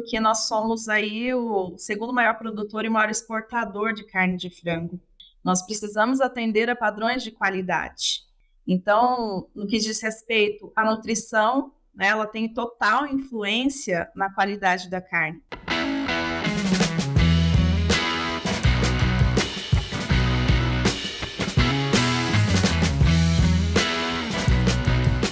porque nós somos aí o segundo maior produtor e maior exportador de carne de frango. Nós precisamos atender a padrões de qualidade. Então, no que diz respeito à nutrição, né, ela tem total influência na qualidade da carne.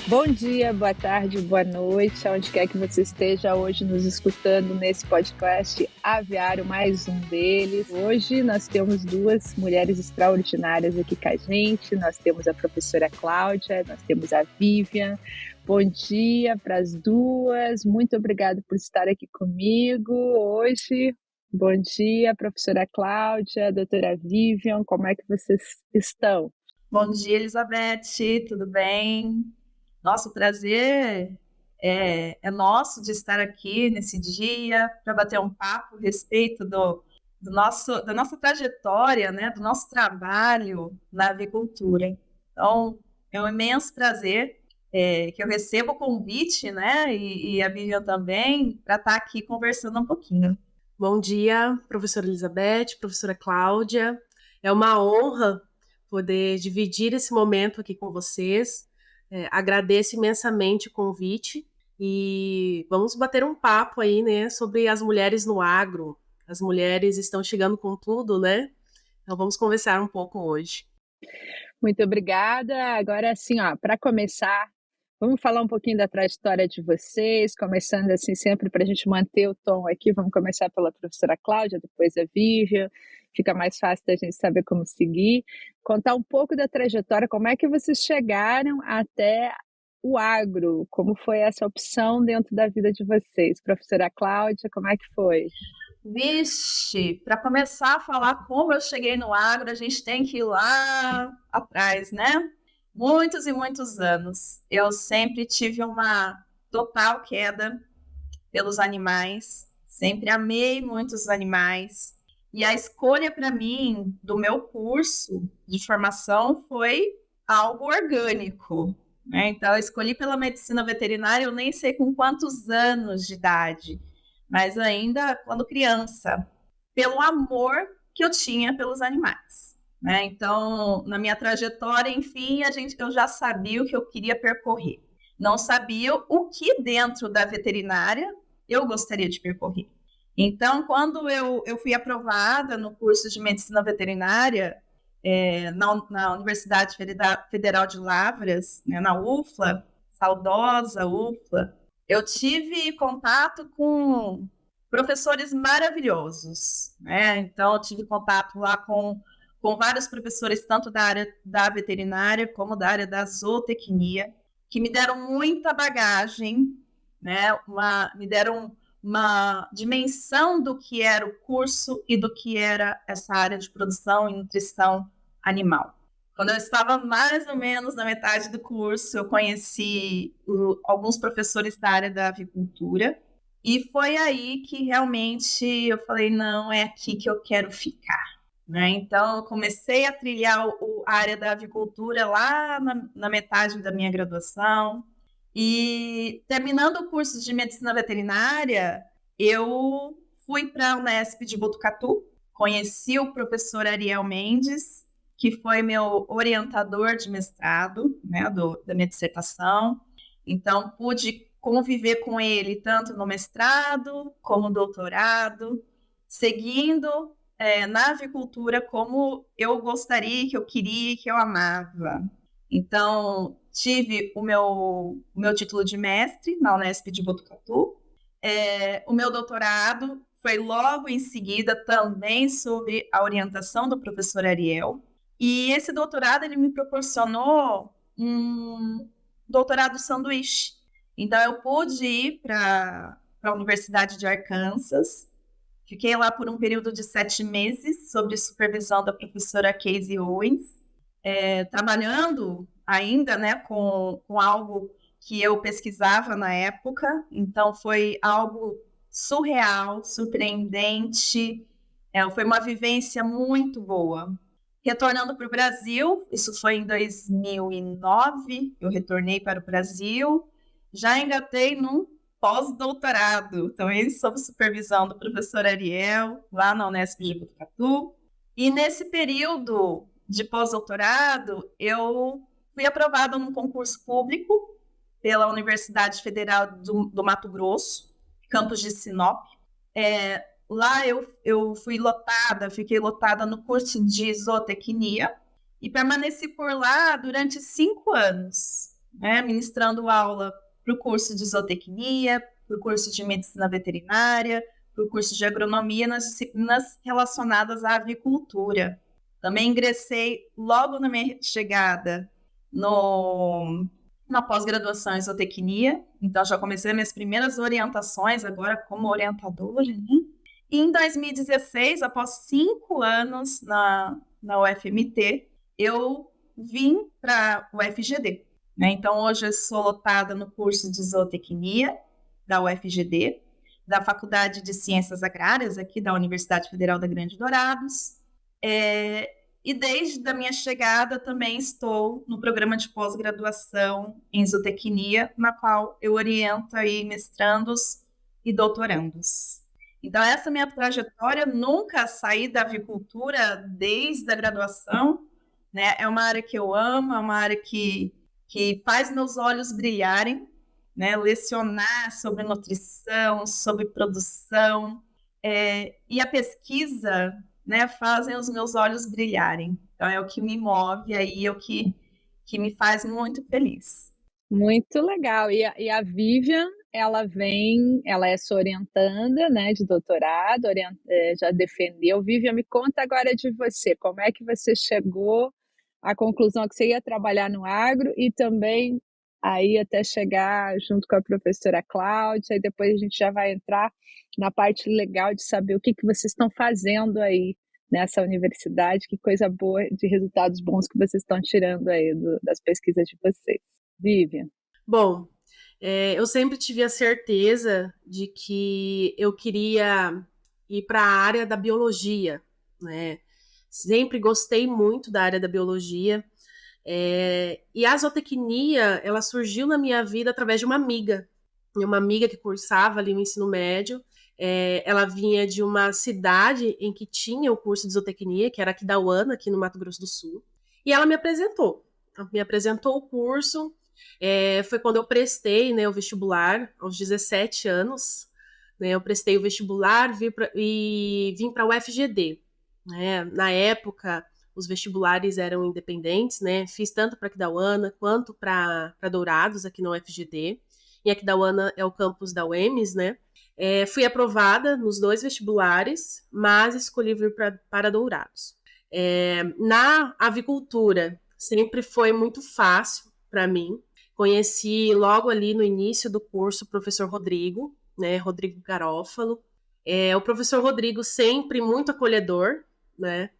Bom dia, boa tarde, boa noite, aonde quer que você esteja hoje nos escutando nesse podcast Aviário, mais um deles. Hoje nós temos duas mulheres extraordinárias aqui com a gente, nós temos a professora Cláudia, nós temos a Vivian. Bom dia para as duas, muito obrigada por estar aqui comigo hoje. Bom dia, professora Cláudia, doutora Vivian, como é que vocês estão? Bom dia, Elizabeth, tudo bem? Nossa, o prazer é nosso de estar aqui nesse dia para bater um papo a respeito da nossa trajetória, né, do nosso trabalho na avicultura. Então, é um imenso prazer que eu recebo o convite, né, e a Vivian também, para estar aqui conversando um pouquinho. Bom dia, professora Elizabeth, professora Cláudia. É uma honra poder dividir esse momento aqui com vocês. Agradeço imensamente o convite e vamos bater um papo aí, né, sobre as mulheres no agro. As mulheres estão chegando com tudo, né? Então vamos conversar um pouco hoje. Muito obrigada. Agora, assim, para começar, vamos falar um pouquinho da trajetória de vocês, começando assim sempre para a gente manter o tom aqui. Vamos começar pela professora Cláudia, depois a Vivian. Fica mais fácil da gente saber como seguir. Contar um pouco da trajetória, como é que vocês chegaram até o agro, como foi essa opção dentro da vida de vocês. Professora Cláudia, como é que foi? Vixe, para começar a falar como eu cheguei no agro, a gente tem que ir lá atrás, né? Muitos e muitos anos. Eu sempre tive uma total queda pelos animais, sempre amei muitos animais. E a escolha para mim do meu curso de formação foi algo orgânico, né? Então, eu escolhi pela medicina veterinária, eu nem sei com quantos anos de idade, mas ainda quando criança, pelo amor que eu tinha pelos animais, né? Então, na minha trajetória, enfim, eu já sabia o que eu queria percorrer. Não sabia o que dentro da veterinária eu gostaria de percorrer. Então, quando eu fui aprovada no curso de medicina veterinária, na Universidade Federal de Lavras, né, na UFLA, saudosa UFLA, eu tive contato com professores maravilhosos, né? Então, eu tive contato lá com vários professores, tanto da área da veterinária como da área da zootecnia, que me deram muita bagagem, né? Me deram uma dimensão do que era o curso e do que era essa área de produção e nutrição animal. Quando eu estava mais ou menos na metade do curso, eu conheci alguns professores da área da avicultura e foi aí que realmente eu falei, não, é aqui que eu quero ficar. Né? Então, eu comecei a trilhar a área da avicultura lá na metade da minha graduação. E terminando o curso de medicina veterinária, eu fui para a Unesp de Botucatu, conheci o professor Ariel Mendes, que foi meu orientador de mestrado, né, da minha dissertação. Então, pude conviver com ele tanto no mestrado como no doutorado, seguindo na avicultura como eu gostaria, que eu queria, que eu amava. Então, tive o meu título de mestre na Unesp de Botucatu. O meu doutorado foi logo em seguida também sobre a orientação do professor Ariel. E esse doutorado ele me proporcionou um doutorado sanduíche. Então, eu pude ir para a Universidade de Arkansas. Fiquei lá por um período de 7 meses, sob supervisão da professora Casey Owens, trabalhando ainda, né, com algo que eu pesquisava na época. Então, foi algo surreal, surpreendente, foi uma vivência muito boa. Retornando para o Brasil, isso foi em 2009, eu retornei para o Brasil, já engatei num pós-doutorado, também sob supervisão do professor Ariel, lá na Unesp de Botucatu. E nesse período de pós-doutorado, eu fui aprovada num concurso público pela Universidade Federal do Mato Grosso, campus de Sinop. Lá eu fiquei lotada no curso de zootecnia e permaneci por lá durante 5 anos, né, ministrando aula para o curso de zootecnia, para o curso de medicina veterinária, para o curso de agronomia nas disciplinas relacionadas à avicultura. Também ingressei logo na minha chegada na pós-graduação em zootecnia, então já comecei minhas primeiras orientações agora como orientadora, né? E em 2016, após 5 anos na UFMT, eu vim para o UFGD, né? Então hoje eu sou lotada no curso de zootecnia da UFGD, da Faculdade de Ciências Agrárias aqui da Universidade Federal da Grande Dourados, e desde a minha chegada também estou no programa de pós-graduação em zootecnia, na qual eu oriento aí mestrandos e doutorandos. Então, essa minha trajetória, nunca saí da avicultura desde a graduação, né? É uma área que eu amo, é uma área que faz meus olhos brilharem, né? Lecionar sobre nutrição, sobre produção, e a pesquisa, né, fazem os meus olhos brilharem. Então, é o que me move, aí é o que me faz muito feliz. Muito legal. E a Vivian, ela é sua orientanda, né, de doutorado, já defendeu. Vivian, me conta agora de você, como é que você chegou à conclusão que você ia trabalhar no agro e também aí até chegar junto com a professora Cláudia, e depois a gente já vai entrar na parte legal de saber o que vocês estão fazendo aí nessa universidade, que coisa boa, de resultados bons que vocês estão tirando aí das pesquisas de vocês. Vivian. Bom, eu sempre tive a certeza de que eu queria ir para a área da biologia, né? Sempre gostei muito da área da biologia. E a zootecnia, ela surgiu na minha vida através de uma amiga que cursava ali no ensino médio. Ela vinha de uma cidade em que tinha o curso de zootecnia, que era Aquidauana, aqui no Mato Grosso do Sul, e ela me apresentou o curso. Foi quando eu prestei, né, o vestibular, aos 17 anos, né, eu prestei o vestibular e vim para o UFGD, né? Na época, os vestibulares eram independentes, né? Fiz tanto para Aquidauana quanto para Dourados, aqui no UFGD. E Aquidauana é o campus da UEMS, né? Fui aprovada nos 2 vestibulares, mas escolhi vir para Dourados. Na avicultura, sempre foi muito fácil para mim. Conheci logo ali no início do curso o professor Rodrigo, né? Rodrigo Garófalo. O professor Rodrigo sempre muito acolhedor, né?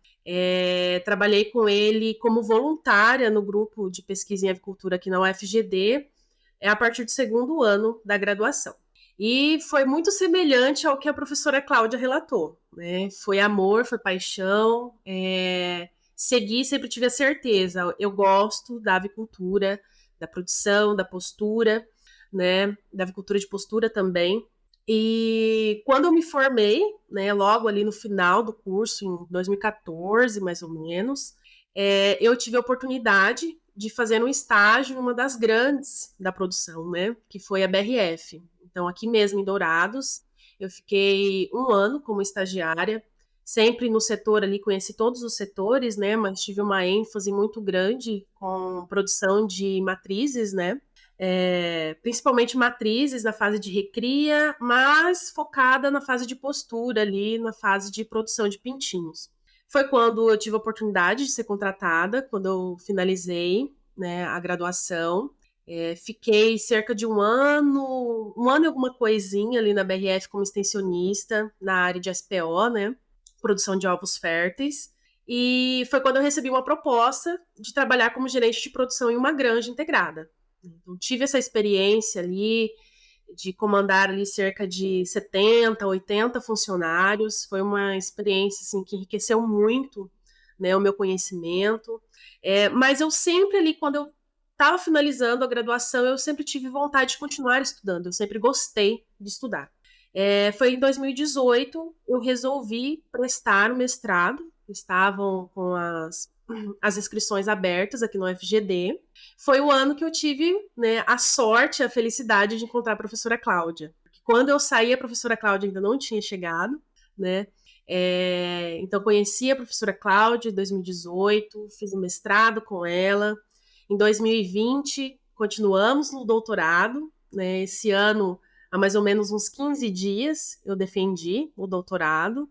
Trabalhei com ele como voluntária no grupo de pesquisa em avicultura aqui na UFGD, a partir do 2º ano da graduação. E foi muito semelhante ao que a professora Cláudia relatou, né? Foi amor, foi paixão, sempre tive a certeza, eu gosto da avicultura, da produção, da postura, né? Da avicultura de postura também. E quando eu me formei, né, logo ali no final do curso, em 2014, mais ou menos, eu tive a oportunidade de fazer um estágio em uma das grandes da produção, né, que foi a BRF. Então, aqui mesmo em Dourados, eu fiquei 1 ano como estagiária, sempre no setor ali, conheci todos os setores, né, mas tive uma ênfase muito grande com produção de matrizes, né, principalmente matrizes na fase de recria, mas focada na fase de postura ali, na fase de produção de pintinhos. Foi quando eu tive a oportunidade de ser contratada, quando eu finalizei, né, a graduação. Fiquei cerca de 1 ano e alguma coisinha ali na BRF como extensionista, na área de SPO, né, produção de ovos férteis. E foi quando eu recebi uma proposta de trabalhar como gerente de produção em uma granja integrada. Então, tive essa experiência ali de comandar ali cerca de 70, 80 funcionários. Foi uma experiência assim, que enriqueceu muito, né, o meu conhecimento. Mas eu sempre ali, quando eu estava finalizando a graduação, eu sempre tive vontade de continuar estudando, eu sempre gostei de estudar. Foi em 2018, eu resolvi prestar o mestrado, estavam com as inscrições abertas aqui no FGD. Foi o ano que eu tive, né, a sorte, a felicidade de encontrar a professora Cláudia. Quando eu saí, a professora Cláudia ainda não tinha chegado, né? Então, conheci a professora Cláudia em 2018, fiz o mestrado com ela. Em 2020, continuamos no doutorado, né? Esse ano, há mais ou menos uns 15 dias, eu defendi o doutorado,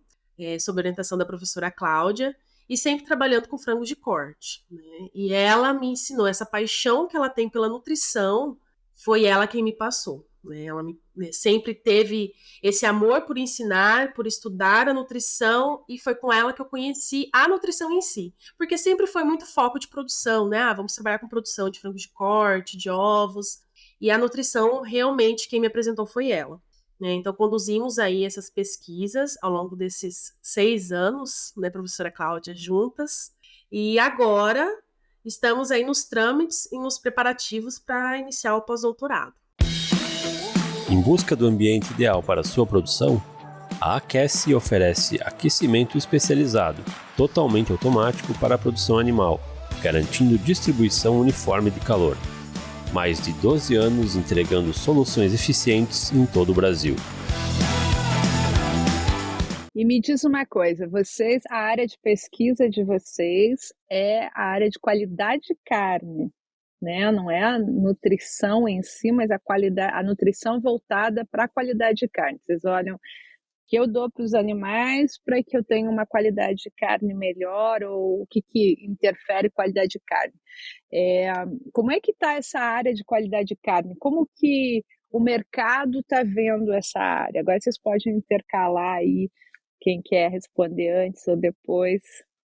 sob orientação da professora Cláudia, e sempre trabalhando com frango de corte, né? E ela me ensinou, essa paixão que ela tem pela nutrição, foi ela quem me passou. Ela sempre teve esse amor por ensinar, por estudar a nutrição, e foi com ela que eu conheci a nutrição em si, porque sempre foi muito foco de produção, né? Vamos trabalhar com produção de frango de corte, de ovos, e a nutrição realmente quem me apresentou foi ela, né? Então conduzimos aí essas pesquisas ao longo desses 6 anos, né, professora Cláudia, juntas, e agora estamos aí nos trâmites e nos preparativos para iniciar o pós-doutorado. Em busca do ambiente ideal para sua produção, a Aquece oferece aquecimento especializado, totalmente automático para a produção animal, garantindo distribuição uniforme de calor. Mais de 12 anos entregando soluções eficientes em todo o Brasil. E me diz uma coisa, a área de pesquisa de vocês é a área de qualidade de carne, né? Não é a nutrição em si, mas a nutrição voltada para a qualidade de carne. Vocês olham que eu dou para os animais para que eu tenha uma qualidade de carne melhor, ou o que interfere qualidade de carne. Como é que está essa área de qualidade de carne? Como que o mercado está vendo essa área? Agora vocês podem intercalar aí quem quer responder antes ou depois,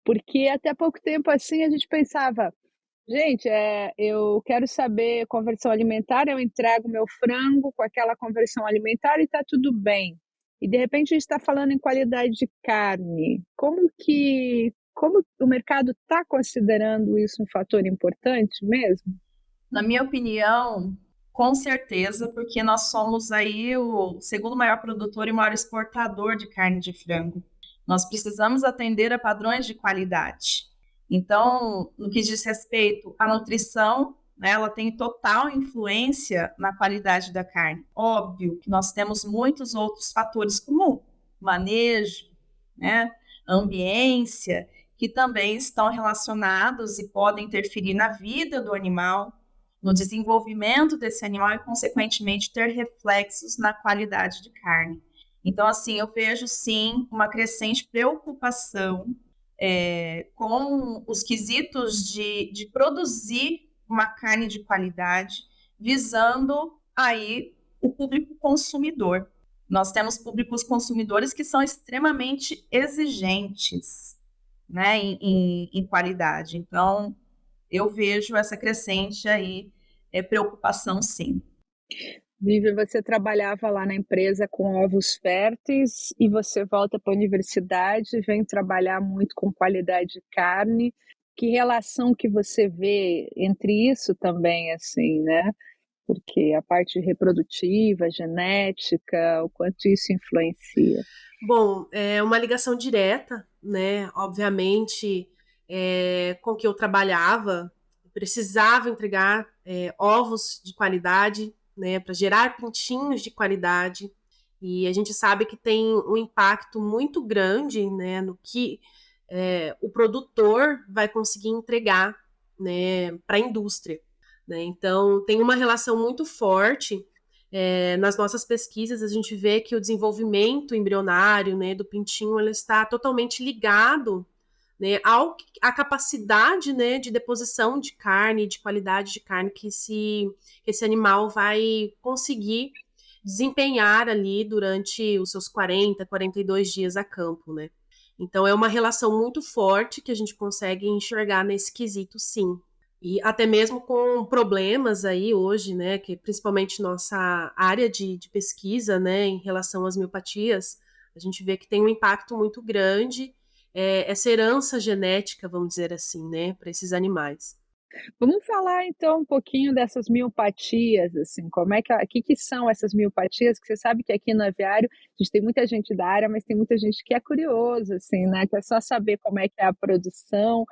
porque até pouco tempo assim a gente pensava, gente, eu quero saber conversão alimentar, eu entrego meu frango com aquela conversão alimentar e está tudo bem. E de repente a gente está falando em qualidade de carne. Como o mercado está considerando isso um fator importante mesmo? Na minha opinião, com certeza, porque nós somos aí o segundo maior produtor e maior exportador de carne de frango. Nós precisamos atender a padrões de qualidade. Então, no que diz respeito à nutrição, né, ela tem total influência na qualidade da carne. Óbvio que nós temos muitos outros fatores como manejo, né, ambiência, que também estão relacionados e podem interferir na vida do animal, no desenvolvimento desse animal e, consequentemente, ter reflexos na qualidade de carne. Então, assim, eu vejo, sim, uma crescente preocupação com os quesitos de produzir uma carne de qualidade, visando aí o público consumidor. Nós temos públicos consumidores que são extremamente exigentes, né, em qualidade. Então, eu vejo essa crescente aí, preocupação, sim. Vivi, você trabalhava lá na empresa com ovos férteis e você volta para a universidade e vem trabalhar muito com qualidade de carne. Que relação que você vê entre isso também, assim, né? Porque a parte reprodutiva, genética, o quanto isso influencia? Bom, é uma ligação direta, né? Obviamente, com que eu trabalhava, precisava entregar ovos de qualidade, né, para gerar pintinhos de qualidade, e a gente sabe que tem um impacto muito grande, né, no que o produtor vai conseguir entregar, né, para a indústria, né? Então tem uma relação muito forte. Nas nossas pesquisas a gente vê que o desenvolvimento embrionário, né, do pintinho, ele está totalmente ligado, né, à capacidade, né, de deposição de carne, de qualidade de carne que esse animal vai conseguir desempenhar ali durante os seus 40, 42 dias a campo, né? Então é uma relação muito forte que a gente consegue enxergar nesse quesito, sim. E até mesmo com problemas aí hoje, né, que principalmente nossa área de pesquisa, né, em relação às miopatias, a gente vê que tem um impacto muito grande essa herança genética, vamos dizer assim, né, para esses animais. Vamos falar então um pouquinho dessas miopatias, assim, como é que são essas miopatias, que você sabe que aqui no aviário a gente tem muita gente da área, mas tem muita gente que é curiosa, assim, né, que é só saber como é que é a produção,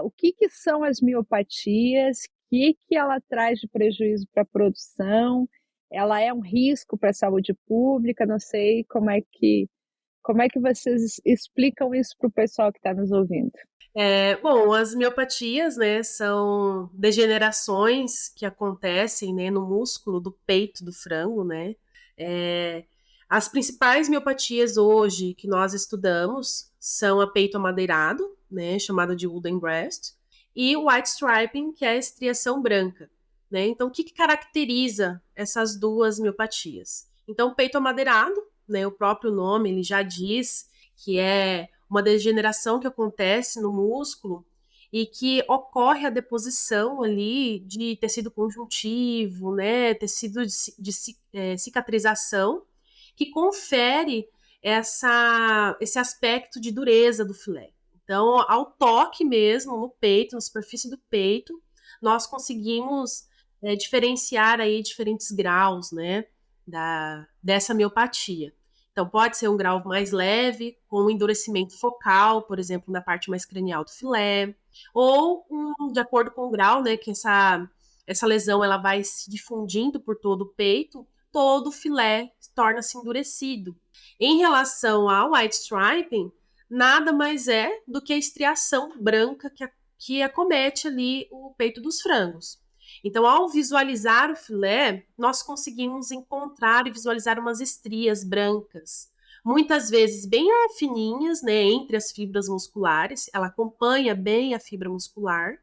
o que são as miopatias, que ela traz de prejuízo para a produção, ela é um risco para a saúde pública, não sei como é que vocês explicam isso para o pessoal que está nos ouvindo. Bom, as miopatias, né, são degenerações que acontecem, né, no músculo do peito do frango, né. As principais miopatias hoje que nós estudamos são a peito amadeirado, né, chamado de wooden breast, e o white striping, que é a estriação branca, né. Então, o que caracteriza essas duas miopatias? Então, o peito amadeirado, né, o próprio nome, ele já diz que é uma degeneração que acontece no músculo e que ocorre a deposição ali de tecido conjuntivo, né, tecido de cicatrização, que confere esse aspecto de dureza do filé. Então, ao toque mesmo, no peito, na superfície do peito, nós conseguimos diferenciar aí diferentes graus, né, dessa miopatia. Então, pode ser um grau mais leve, com um endurecimento focal, por exemplo, na parte mais cranial do filé, ou, de acordo com o grau, né, que essa lesão ela vai se difundindo por todo o peito, todo o filé torna-se endurecido. Em relação ao white striping, nada mais é do que a estriação branca que acomete ali o peito dos frangos. Então, ao visualizar o filé, nós conseguimos encontrar e visualizar umas estrias brancas, muitas vezes bem fininhas, né, entre as fibras musculares, ela acompanha bem a fibra muscular,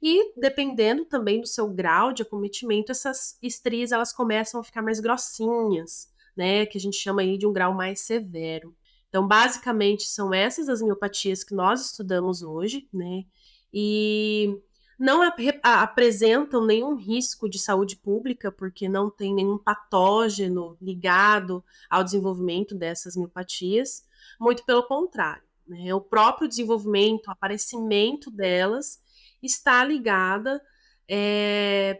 e dependendo também do seu grau de acometimento, essas estrias elas começam a ficar mais grossinhas, né, que a gente chama aí de um grau mais severo. Então, basicamente, são essas as miopatias que nós estudamos hoje, né, e não apresentam nenhum risco de saúde pública, porque não tem nenhum patógeno ligado ao desenvolvimento dessas miopatias, muito pelo contrário, né? O próprio desenvolvimento, o aparecimento delas está ligada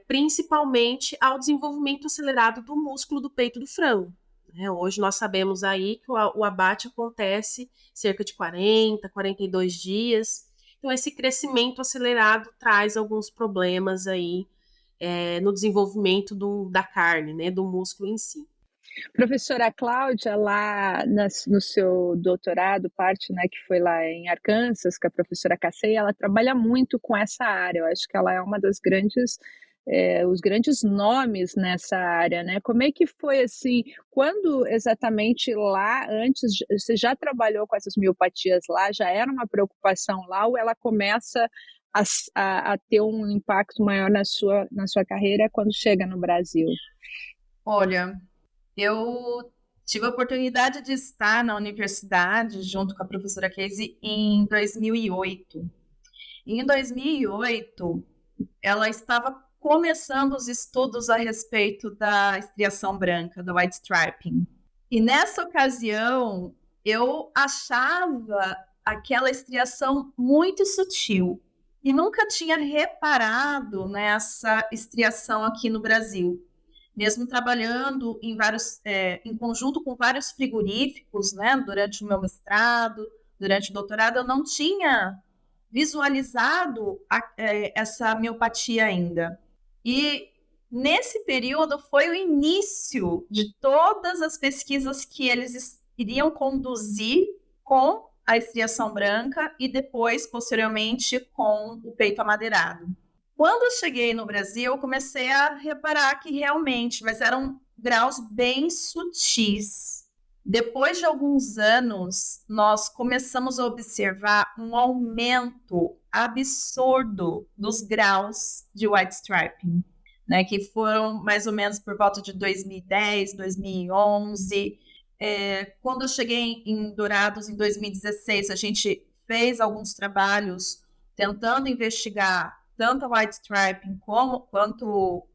principalmente ao desenvolvimento acelerado do músculo do peito do frango. Hoje nós sabemos aí que o abate acontece cerca de 40, 42 dias. Então, esse crescimento acelerado traz alguns problemas aí no desenvolvimento da carne, né, do músculo em si. Professora Cláudia, lá no seu doutorado, parte, né, que foi lá em Arkansas, com a professora Cassei, ela trabalha muito com essa área. Eu acho que ela é uma das grandes os grandes nomes nessa área, né? Como é que foi assim? Quando exatamente lá, antes, você já trabalhou com essas miopatias lá? Já era uma preocupação lá ou ela começa a ter um impacto maior na sua carreira quando chega no Brasil? Olha, eu tive a oportunidade de estar na universidade junto com a professora Casey em 2008. E em 2008, ela estava começando os estudos a respeito da estriação branca, do white striping. E nessa ocasião, eu achava aquela estriação muito sutil e nunca tinha reparado nessa estriação aqui no Brasil. Mesmo trabalhando em conjunto com vários frigoríficos, né, durante o meu mestrado, durante o doutorado, eu não tinha visualizado essa miopatia ainda. E nesse período foi o início de todas as pesquisas que eles iriam conduzir com a estriação branca e depois, posteriormente, com o peito amadeirado. Quando eu cheguei no Brasil, eu comecei a reparar que realmente, mas eram graus bem sutis. Depois de alguns anos, nós começamos a observar um aumento absurdo dos graus de white striping, né, que foram mais ou menos por volta de 2010, 2011. Quando eu cheguei em Dourados, em 2016, a gente fez alguns trabalhos tentando investigar tanto a white striping quanto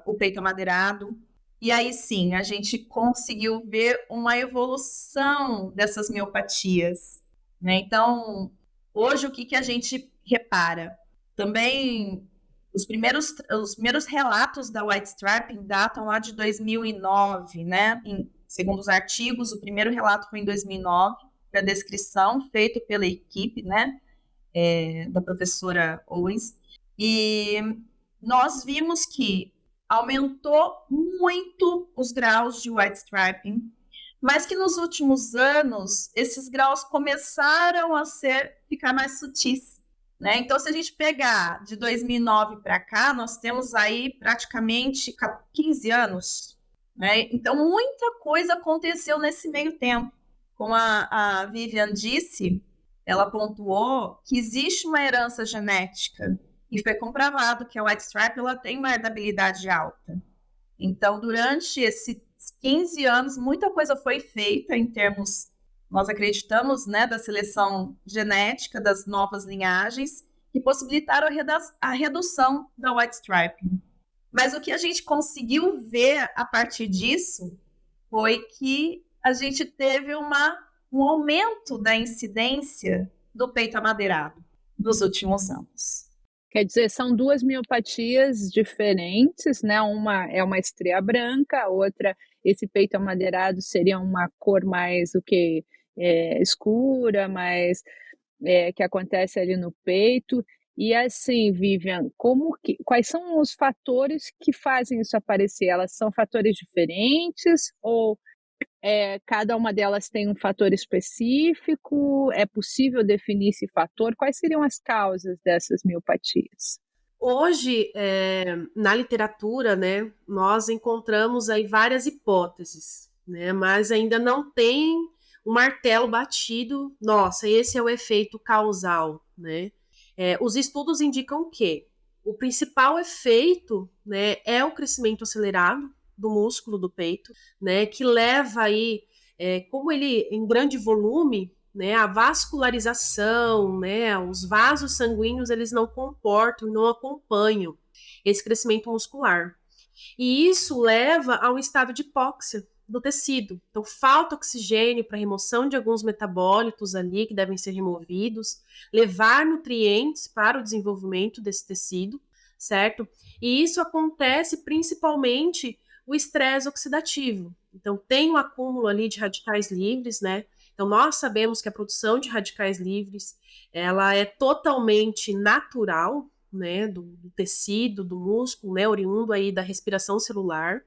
o peito amadeirado. E aí sim, a gente conseguiu ver uma evolução dessas miopatias, né? Então, hoje o que a gente repara? Também os primeiros relatos da white striping datam lá de 2009, né? Segundo os artigos, o primeiro relato foi em 2009, a descrição feita pela equipe, né? Da professora Owens. E nós vimos que aumentou muito os graus de white striping, mas que nos últimos anos esses graus começaram a ficar mais sutis, né? Então, se a gente pegar de 2009 para cá, nós temos aí praticamente 15 anos, né? Então, muita coisa aconteceu nesse meio tempo. Como a Vivian disse, ela pontuou que existe uma herança genética e foi comprovado que a white stripe ela tem uma herdabilidade alta. Então, durante esses 15 anos, muita coisa foi feita em termos, nós acreditamos, né, da seleção genética das novas linhagens que possibilitaram a redução da white striping. Mas o que a gente conseguiu ver a partir disso foi que a gente teve um aumento da incidência do peito amadeirado nos últimos anos. Quer dizer, são duas miopatias diferentes, né? Uma é uma estria branca, a outra, esse peito amadeirado, seria uma cor mais escura, mais que acontece ali no peito. E assim, Vivian, quais são os fatores que fazem isso aparecer? Elas são fatores diferentes ou cada uma delas tem um fator específico? É possível definir esse fator? Quais seriam as causas dessas miopatias? Hoje, na literatura, né, nós encontramos aí várias hipóteses, né, mas ainda não tem um martelo batido. Nossa, esse é o efeito causal, né? Os estudos indicam que o principal efeito, né, é o crescimento acelerado do músculo do peito, né, que leva aí, como ele em grande volume, né, a vascularização, né, os vasos sanguíneos, eles não comportam, não acompanham esse crescimento muscular. E isso leva a um estado de hipóxia do tecido. Então, falta oxigênio para remoção de alguns metabólitos ali que devem ser removidos, levar nutrientes para o desenvolvimento desse tecido, certo? E isso acontece principalmente o estresse oxidativo. Então, tem um acúmulo ali de radicais livres, né? Então, nós sabemos que a produção de radicais livres, ela é totalmente natural, né, do tecido, do músculo, né, oriundo aí da respiração celular,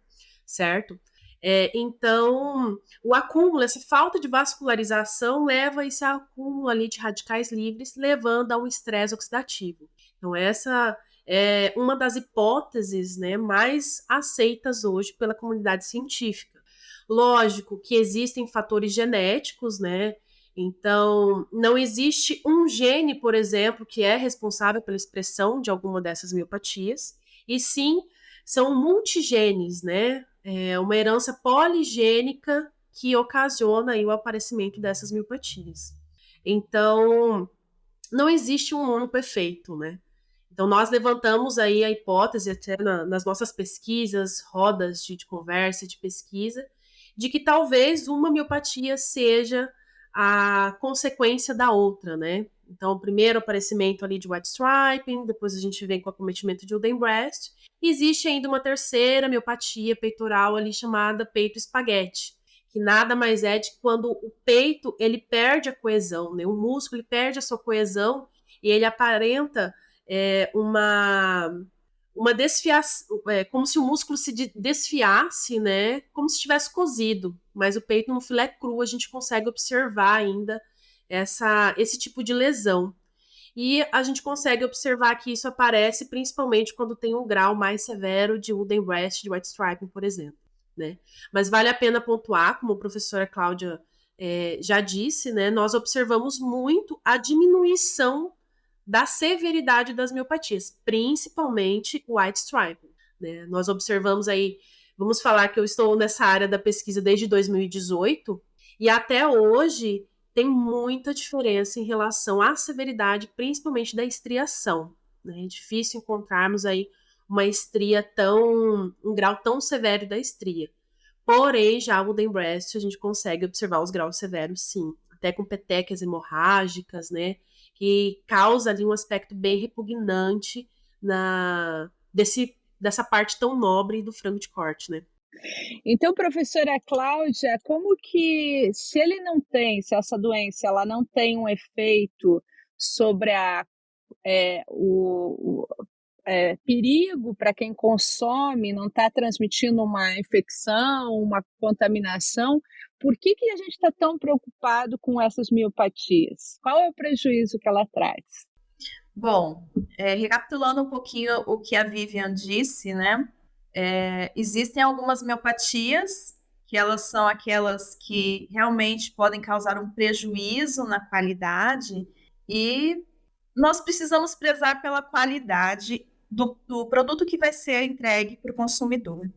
certo? Então, o acúmulo, essa falta de vascularização leva a esse acúmulo ali de radicais livres, levando a um estresse oxidativo. Então, essa é uma das hipóteses, né, mais aceitas hoje pela comunidade científica. Lógico que existem fatores genéticos, né? Então, não existe um gene, por exemplo, que é responsável pela expressão de alguma dessas miopatias, e sim, são multigenes, né? É uma herança poligênica que ocasiona aí o aparecimento dessas miopatias. Então, não existe um único efeito, né? Então, nós levantamos aí a hipótese, até nas nossas pesquisas, rodas de conversa, de pesquisa, de que talvez uma miopatia seja a consequência da outra, né? Então, o primeiro aparecimento ali de white striping, depois a gente vem com o acometimento de Uden-Breast, e existe ainda uma terceira miopatia peitoral ali chamada peito espaguete, que nada mais é de quando o peito ele perde a coesão, né? O músculo ele perde a sua coesão e ele aparenta uma desfiação, como se o músculo se desfiasse, né? Como se estivesse cozido, mas o peito no filé cru a gente consegue observar ainda esse tipo de lesão. E a gente consegue observar que isso aparece principalmente quando tem um grau mais severo de Uden-Breast, de white striping, por exemplo, né? Mas vale a pena pontuar, como a professora Cláudia já disse, né? Nós observamos muito a diminuição da severidade das miopatias, principalmente o white striping, né? Nós observamos aí, vamos falar que eu estou nessa área da pesquisa desde 2018, e até hoje tem muita diferença em relação à severidade, principalmente da estriação, né? É difícil encontrarmos aí uma estria um grau tão severo da estria. Porém, já o Uden-Breast, a gente consegue observar os graus severos, sim. até com petecas hemorrágicas, né? Que causa ali um aspecto bem repugnante dessa parte tão nobre do frango de corte, né? Então, professora Cláudia, como que, se essa doença ela não tem um efeito sobre o perigo para quem consome, não está transmitindo uma infecção, uma contaminação, por que a gente está tão preocupado com essas miopatias? Qual é o prejuízo que ela traz? Bom, recapitulando um pouquinho o que a Vivian disse, né? Existem algumas miopatias, que elas são aquelas que realmente podem causar um prejuízo na qualidade, e nós precisamos prezar pela qualidade do produto que vai ser entregue para o consumidor.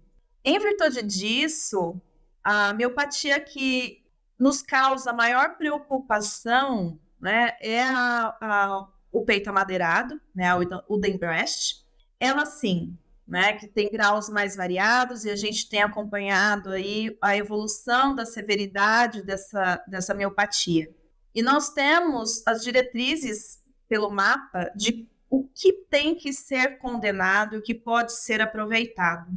Em virtude disso, a miopatia que nos causa maior preocupação, né, é o peito amadeirado, né, a Wooden Breast. Ela sim, né, que tem graus mais variados, e a gente tem acompanhado aí a evolução da severidade dessa miopatia. E nós temos as diretrizes pelo mapa de o que tem que ser condenado e o que pode ser aproveitado.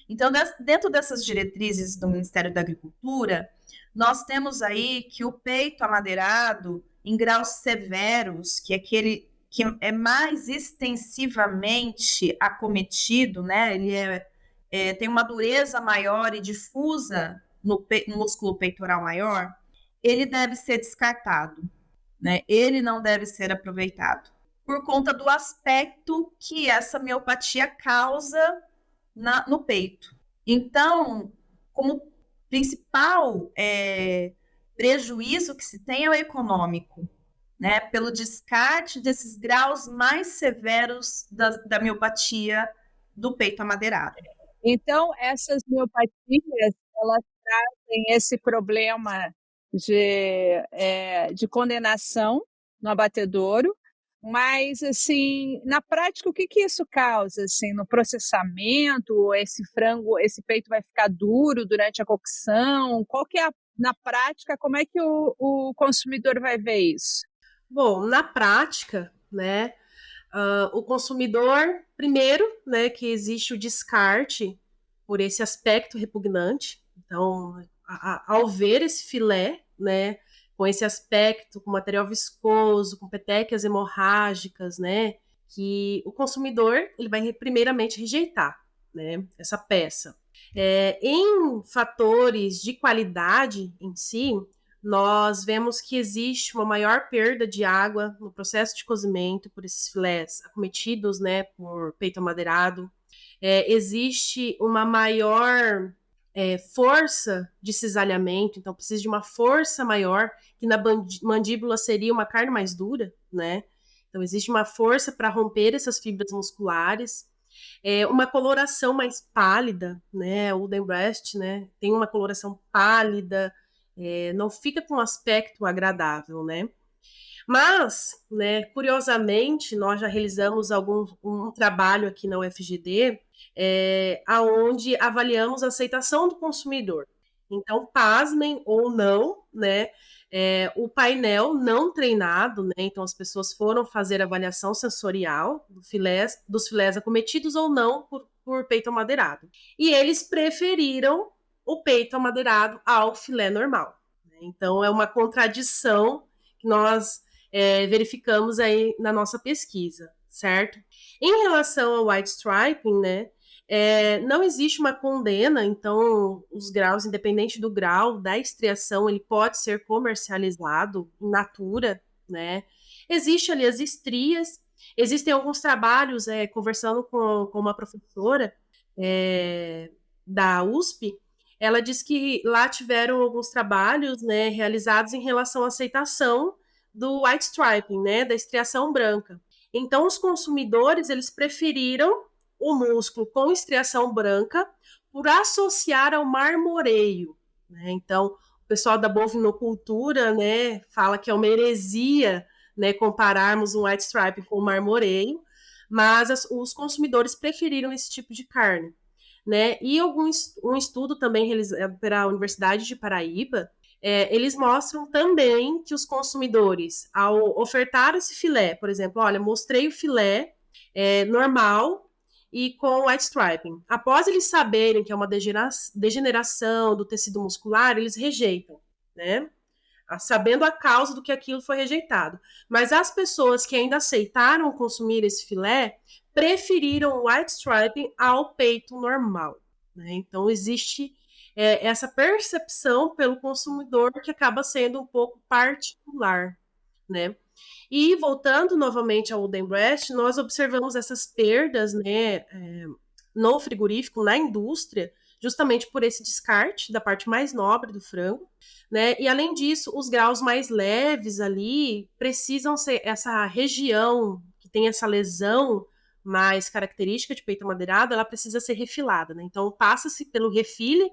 Então, dentro dessas diretrizes do Ministério da Agricultura, nós temos aí que o peito amadeirado, em graus severos, que é aquele que é mais extensivamente acometido, né? Ele tem uma dureza maior e difusa no músculo peitoral maior, ele deve ser descartado, né? Ele não deve ser aproveitado, por conta do aspecto que essa miopatia causa no peito. Então, como principal prejuízo que se tem é o econômico, né, pelo descarte desses graus mais severos da miopatia do peito amadeirado. Então, essas miopatias, elas trazem esse problema de condenação no abatedouro, mas, assim, na prática, o que isso causa, assim, no processamento? Esse peito vai ficar duro durante a cocção? Na prática, como é que o consumidor vai ver isso? Bom, na prática, né, o consumidor, primeiro, né, que existe o descarte por esse aspecto repugnante. Então, ao ver esse filé, né, com esse aspecto, com material viscoso, com petecas hemorrágicas, né, que o consumidor ele vai primeiramente rejeitar, né, essa peça. Em fatores de qualidade em si, nós vemos que existe uma maior perda de água no processo de cozimento por esses filés acometidos, né, por peito amadeirado. Existe uma maior força de cisalhamento, então precisa de uma força maior, que na mandíbula seria uma carne mais dura, né? Então existe uma força para romper essas fibras musculares. Uma coloração mais pálida, né? O Wooden Breast, né? Tem uma coloração pálida, não fica com um aspecto agradável, né? Mas, né, curiosamente, nós já realizamos um trabalho aqui na UFGD, aonde avaliamos a aceitação do consumidor. Então, pasmem ou não, né, o painel não treinado, né, então as pessoas foram fazer avaliação sensorial dos filés acometidos ou não por peito amadeirado. E eles preferiram o peito amadeirado ao filé normal. Né? Então, é uma contradição que nós verificamos aí na nossa pesquisa, certo? Em relação ao white striping, né, não existe uma condena, então os graus, independente do grau da estriação, ele pode ser comercializado in natura, né? Existe ali as estrias, existem alguns trabalhos, conversando com uma professora da USP, ela diz que lá tiveram alguns trabalhos, né, realizados em relação à aceitação do white striping, né, da estriação branca. Então, os consumidores, eles preferiram o músculo com estriação branca por associar ao marmoreio, né? Então, o pessoal da bovinocultura, né, fala que é uma heresia, né, compararmos um white striping com o marmoreio, mas os consumidores preferiram esse tipo de carne, né? E um estudo também realizado pela Universidade de Paraíba, eles mostram também que os consumidores, ao ofertar esse filé, por exemplo, olha, mostrei o filé normal e com white striping. Após eles saberem que é uma degeneração do tecido muscular, eles rejeitam, né? Sabendo a causa do que aquilo foi rejeitado. Mas as pessoas que ainda aceitaram consumir esse filé preferiram o white striping ao peito normal, né? Então existe essa percepção pelo consumidor que acaba sendo um pouco particular, né? E voltando novamente ao Wooden Breast, nós observamos essas perdas, né, no frigorífico, na indústria, justamente por esse descarte da parte mais nobre do frango, né? E além disso, os graus mais leves ali precisam ser essa região que tem essa lesão mais característica de peito amadeirado, ela precisa ser refilada, né? Então passa-se pelo refile,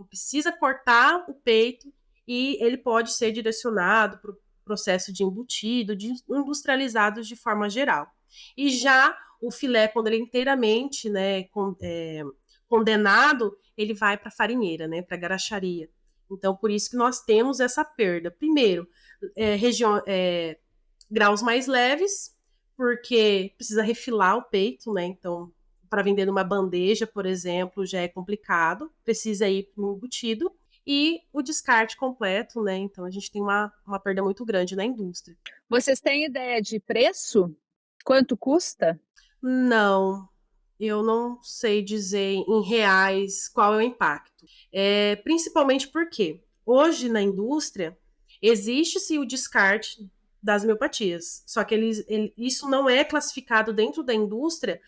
precisa cortar o peito e ele pode ser direcionado para o processo de embutido, de industrializados de forma geral. E já o filé, quando ele é inteiramente, né, condenado, ele vai para a farinheira, né, para a garacharia. Então, por isso que nós temos essa perda. Primeiro, graus mais leves, porque precisa refilar o peito, né? Então, para vender numa bandeja, por exemplo, já é complicado, precisa ir para um embutido. E o descarte completo, né? Então, a gente tem uma perda muito grande na indústria. Vocês têm ideia de preço? Quanto custa? Não, eu não sei dizer em reais qual é o impacto. Principalmente porque hoje na indústria existe-se o descarte das miopatias, só que isso não é classificado dentro da indústria.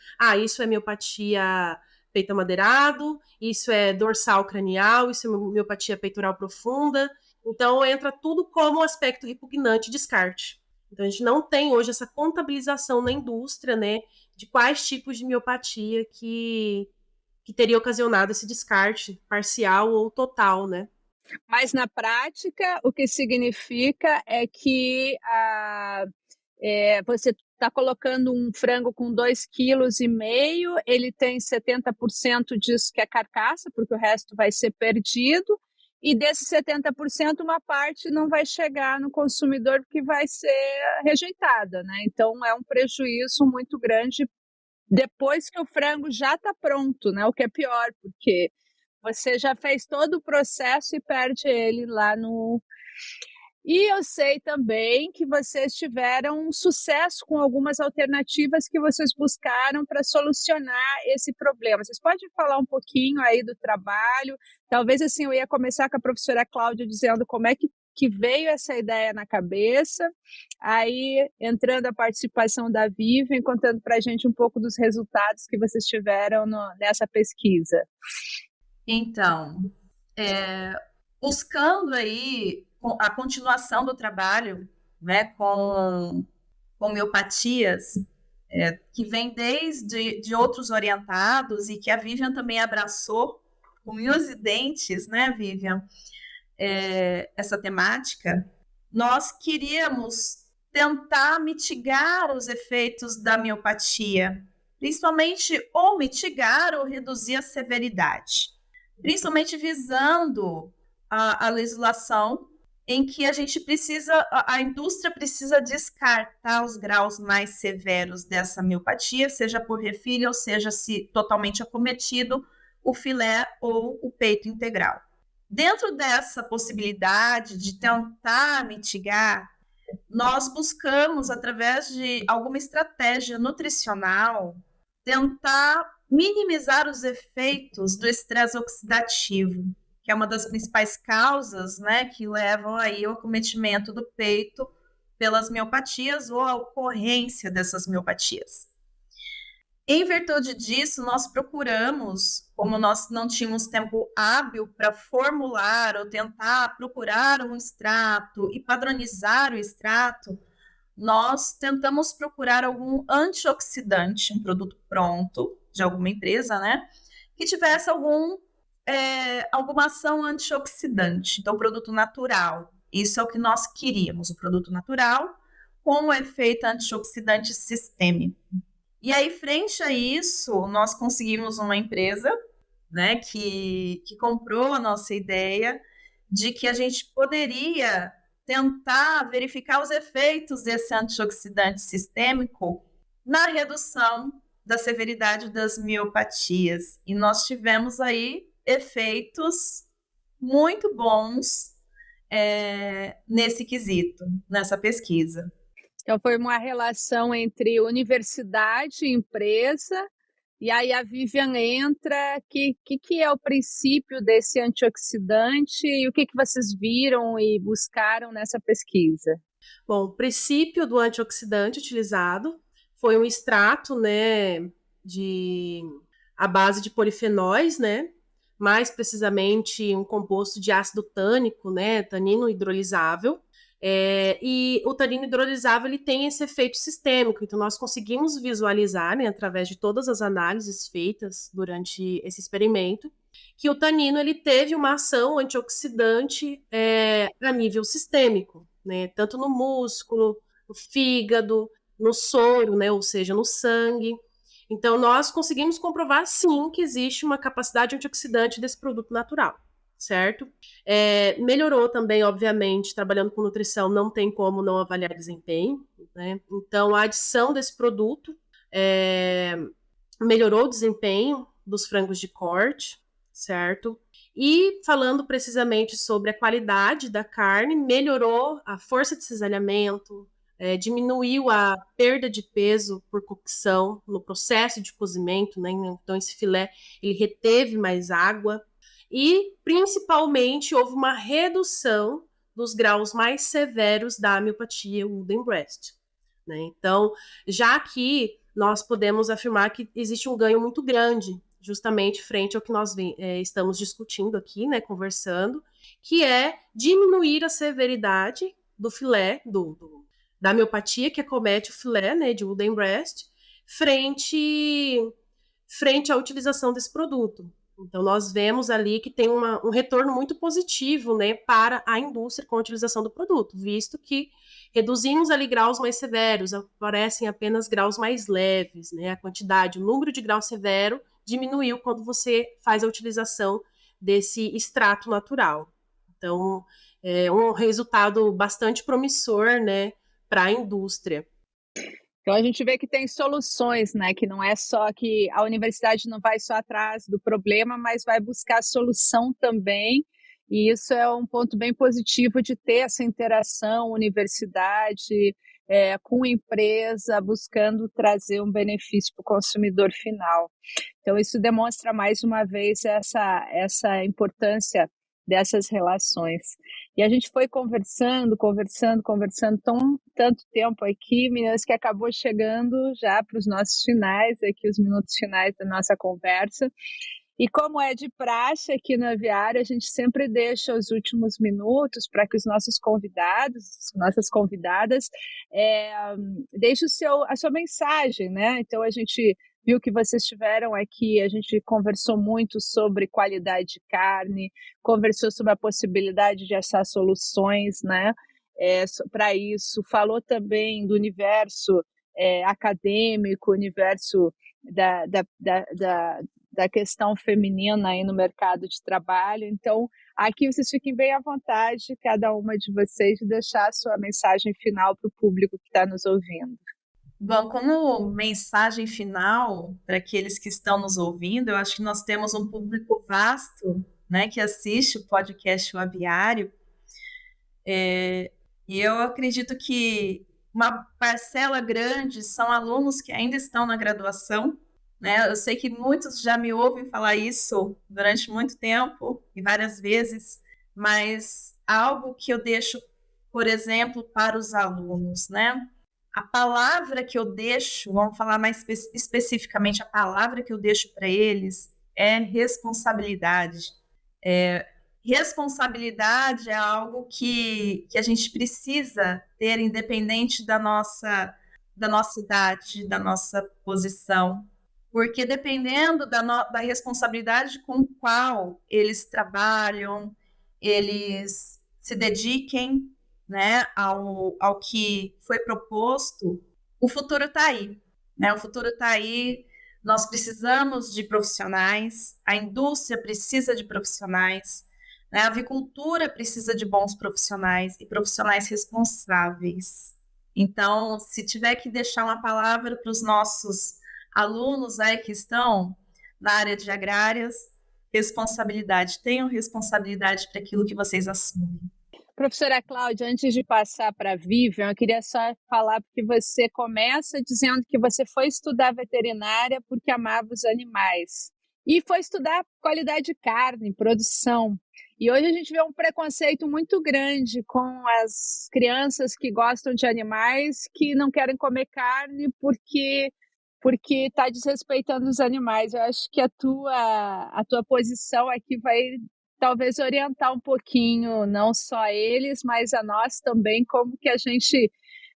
Isso é miopatia peito amadeirado, isso é dorsal cranial, isso é miopatia peitoral profunda. Então entra tudo como aspecto repugnante descarte. Então a gente não tem hoje essa contabilização na indústria, né, de quais tipos de miopatia que teria ocasionado esse descarte parcial ou total, né? Mas na prática, o que significa é que você está colocando um frango com 2,5 kg, ele tem 70% disso que é carcaça, porque o resto vai ser perdido, e desses 70%, uma parte não vai chegar no consumidor porque vai ser rejeitada, né? Então, é um prejuízo muito grande depois que o frango já está pronto, né? O que é pior, porque você já fez todo o processo e perde ele lá no... E eu sei também que vocês tiveram sucesso com algumas alternativas que vocês buscaram para solucionar esse problema. Vocês podem falar um pouquinho aí do trabalho? Talvez assim eu ia começar com a professora Cláudia dizendo como é que veio essa ideia na cabeça, aí entrando a participação da Vivian, contando para a gente um pouco dos resultados que vocês tiveram nessa pesquisa. Então, buscando aí a continuação do trabalho, né, com miopatias, que vem desde de outros orientados e que a Vivian também abraçou com unhas e dentes, né, Vivian, essa temática. Nós queríamos tentar mitigar os efeitos da miopatia, principalmente ou mitigar ou reduzir a severidade, principalmente visando a legislação em que a indústria precisa descartar os graus mais severos dessa miopatia, seja por refilho, ou seja, se totalmente acometido o filé ou o peito integral. Dentro dessa possibilidade de tentar mitigar, nós buscamos, através de alguma estratégia nutricional, tentar minimizar os efeitos do estresse oxidativo, que é uma das principais causas, né, que levam aí ao acometimento do peito pelas miopatias ou à ocorrência dessas miopatias. Em virtude disso, nós procuramos, como nós não tínhamos tempo hábil para formular ou tentar procurar um extrato e padronizar o extrato, nós tentamos procurar algum antioxidante, um produto pronto de alguma empresa, né, que tivesse alguma ação antioxidante, então produto natural. Isso é o que nós queríamos, o produto natural com o efeito antioxidante sistêmico. E aí, frente a isso, nós conseguimos uma empresa, né, que comprou a nossa ideia de que a gente poderia tentar verificar os efeitos desse antioxidante sistêmico na redução da severidade das miopatias. E nós tivemos aí efeitos muito bons nesse quesito, nessa pesquisa. Então, foi uma relação entre universidade e empresa, e aí a Vivian entra, que é o princípio desse antioxidante e o que vocês viram e buscaram nessa pesquisa? Bom, o princípio do antioxidante utilizado foi um extrato, né, à base de polifenóis, né, mais precisamente um composto de ácido tânico, né, tanino hidrolisável. E o tanino hidrolisável ele tem esse efeito sistêmico, então nós conseguimos visualizar, né, através de todas as análises feitas durante esse experimento, que o tanino ele teve uma ação antioxidante a nível sistêmico, né, tanto no músculo, no fígado, no soro, né, ou seja, no sangue. Então nós conseguimos comprovar sim que existe uma capacidade antioxidante desse produto natural. Certo? Melhorou também, obviamente, trabalhando com nutrição, não tem como não avaliar desempenho, né? Então, a adição desse produto melhorou o desempenho dos frangos de corte, certo? E falando precisamente sobre a qualidade da carne, melhorou a força de cisalhamento, diminuiu a perda de peso por cocção no processo de cozimento, né? Então, esse filé, ele reteve mais água. E, principalmente, houve uma redução dos graus mais severos da miopatia Waldenbrecht, né? Então, já aqui, nós podemos afirmar que existe um ganho muito grande, justamente frente ao que nós estamos discutindo aqui, né, conversando, que é diminuir a severidade do filé, da miopatia que acomete o filé, né, de Waldenbrecht, frente à utilização desse produto. Então, nós vemos ali que tem um retorno muito positivo, né, para a indústria com a utilização do produto, visto que reduzimos ali graus mais severos, aparecem apenas graus mais leves, né, a quantidade, o número de graus severo diminuiu quando você faz a utilização desse extrato natural. Então, é um resultado bastante promissor, né, para a indústria. Então, a gente vê que tem soluções, né? Que não é só que a universidade não vai só atrás do problema, mas vai buscar solução também. E isso é um ponto bem positivo de ter essa interação universidade com empresa, buscando trazer um benefício para o consumidor final. Então, isso demonstra mais uma vez essa importância dessas relações. E a gente foi conversando tanto tempo aqui, meninas, que acabou chegando já para os nossos finais, aqui os minutos finais da nossa conversa. E como é de praxe aqui no Aviário, a gente sempre deixa os últimos minutos para que os nossos convidados, nossas convidadas, deixem a sua mensagem, né? Então, a gente viu que vocês tiveram aqui, a gente conversou muito sobre qualidade de carne, conversou sobre a possibilidade de achar soluções, né, para isso, falou também do universo acadêmico, universo da questão feminina aí no mercado de trabalho. Então, aqui vocês fiquem bem à vontade, cada uma de vocês, de deixar a sua mensagem final para o público que está nos ouvindo. Bom, como mensagem final para aqueles que estão nos ouvindo, eu acho que nós temos um público vasto, né, que assiste o podcast O Aviário, e eu acredito que uma parcela grande são alunos que ainda estão na graduação, né? Eu sei que muitos já me ouvem falar isso durante muito tempo e várias vezes, mas algo que eu deixo, por exemplo, para os alunos, né? A palavra que eu deixo, vamos falar mais especificamente, a palavra que eu deixo para eles é responsabilidade. Responsabilidade é algo que a gente precisa ter, independente da nossa idade, da nossa posição. Porque dependendo da responsabilidade com qual eles trabalham, eles se dediquem, né, ao que foi proposto, o futuro está aí, né? O futuro está aí, nós precisamos de profissionais, a indústria precisa de profissionais, né? A avicultura precisa de bons profissionais e profissionais responsáveis. Então, se tiver que deixar uma palavra para os nossos alunos aí que estão na área de agrárias, responsabilidade. Tenham responsabilidade para aquilo que vocês assumem. Professora Cláudia, antes de passar para a Vivian, eu queria só falar porque você começa dizendo que você foi estudar veterinária porque amava os animais e foi estudar qualidade de carne, produção. E hoje a gente vê um preconceito muito grande com as crianças que gostam de animais que não querem comer carne porque está desrespeitando os animais. Eu acho que a tua posição aqui vai talvez orientar um pouquinho, não só eles, mas a nós também, como que a gente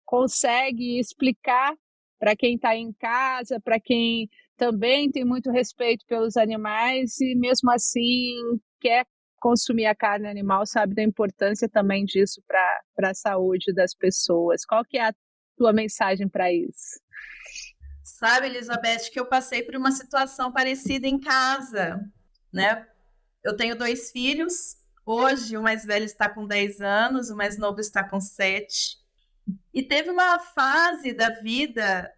consegue explicar para quem está em casa, para quem também tem muito respeito pelos animais e mesmo assim quer consumir a carne animal, sabe da importância também disso para a saúde das pessoas. Qual que é a tua mensagem para isso? Sabe, Elizabeth, que eu passei por uma situação parecida em casa, né? Eu tenho 2 filhos. Hoje, o mais velho está com 10 anos, o mais novo está com 7. E teve uma fase da vida,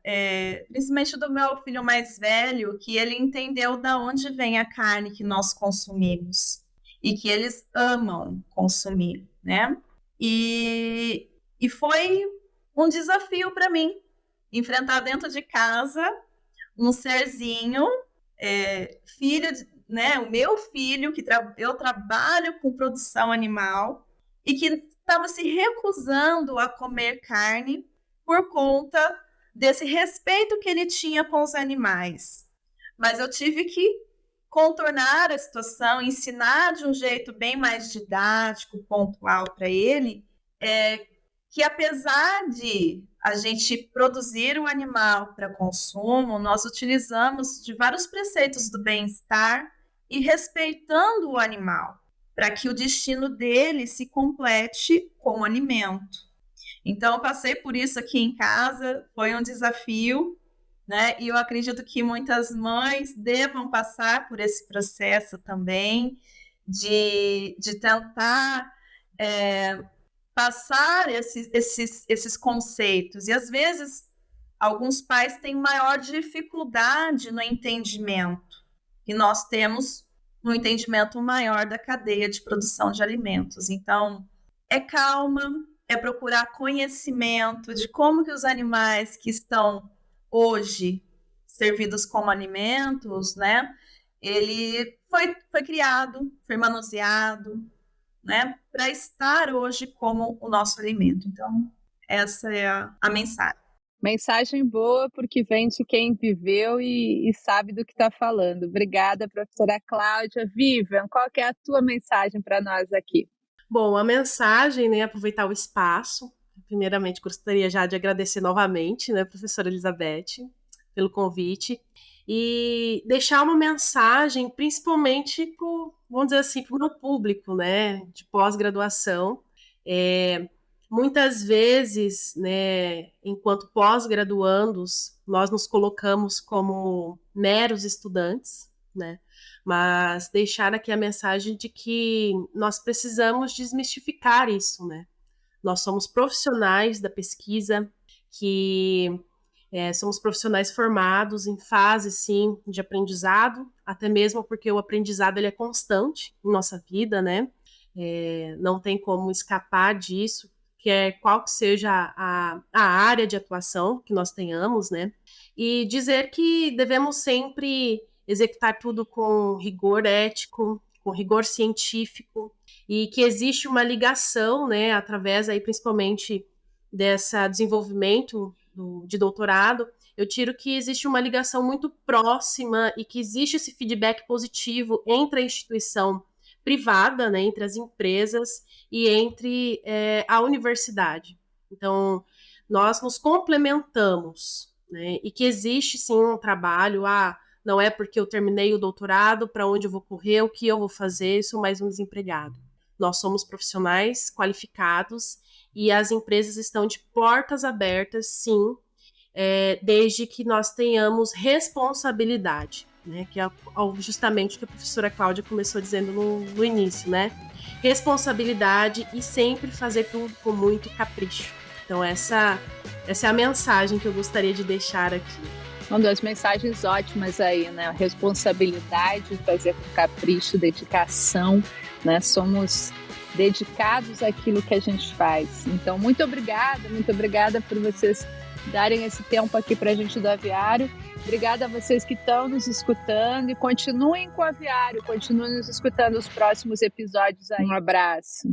principalmente do meu filho mais velho, que ele entendeu de onde vem a carne que nós consumimos e que eles amam consumir, né? E foi um desafio para mim enfrentar dentro de casa um serzinho, filho, né, o meu filho, que eu trabalho com produção animal, e que estava se recusando a comer carne por conta desse respeito que ele tinha com os animais. Mas eu tive que contornar a situação, ensinar de um jeito bem mais didático, pontual para ele, que apesar de a gente produzir o animal para consumo, nós utilizamos de vários preceitos do bem-estar e respeitando o animal, para que o destino dele se complete como alimento. Então, eu passei por isso aqui em casa, foi um desafio, né? E eu acredito que muitas mães devam passar por esse processo também, de tentar passar esses conceitos. E às vezes alguns pais têm maior dificuldade no entendimento, e nós temos um entendimento maior da cadeia de produção de alimentos. Então, é calma, é procurar conhecimento de como que os animais que estão hoje servidos como alimentos, né? Ele foi criado, foi manuseado, né, para estar hoje como o nosso alimento. Então, essa é a mensagem. Mensagem boa, porque vem de quem viveu e sabe do que está falando. Obrigada, professora Cláudia. Vivian, qual que é a tua mensagem para nós aqui? Bom, a mensagem, né, aproveitar o espaço. Primeiramente, gostaria já de agradecer novamente, né, professora Elizabeth, pelo convite. E deixar uma mensagem, principalmente vamos dizer assim, para o meu público, né, de pós-graduação. Muitas vezes, né, enquanto pós-graduandos, nós nos colocamos como meros estudantes, né, mas deixar aqui a mensagem de que nós precisamos desmistificar isso, né. Nós somos profissionais da pesquisa, que somos profissionais formados em fase, sim, de aprendizado, até mesmo porque o aprendizado ele é constante em nossa vida, né? Não tem como escapar disso, qual que seja a área de atuação que nós tenhamos, né? E dizer que devemos sempre executar tudo com rigor ético, com rigor científico, e que existe uma ligação, né, através aí principalmente desse desenvolvimento de doutorado, eu tiro que existe uma ligação muito próxima e que existe esse feedback positivo entre a instituição privada, né, entre as empresas e entre a universidade. Então, nós nos complementamos, né, e que existe sim um trabalho, não é porque eu terminei o doutorado, para onde eu vou correr, o que eu vou fazer, sou mais um desempregado. Nós somos profissionais qualificados e as empresas estão de portas abertas, sim, desde que nós tenhamos responsabilidade. né? Que é justamente o que a professora Cláudia começou dizendo no início, né? Responsabilidade e sempre fazer tudo com muito capricho. Então essa é a mensagem que eu gostaria de deixar aqui. São duas mensagens ótimas aí, né? Responsabilidade, fazer com capricho, dedicação, né? Somos dedicados àquilo que a gente faz. Então, muito obrigada por vocês darem esse tempo aqui para a gente do Aviário. Obrigada a vocês que estão nos escutando e continuem com o Aviário, continuem nos escutando os próximos episódios aí. Um abraço.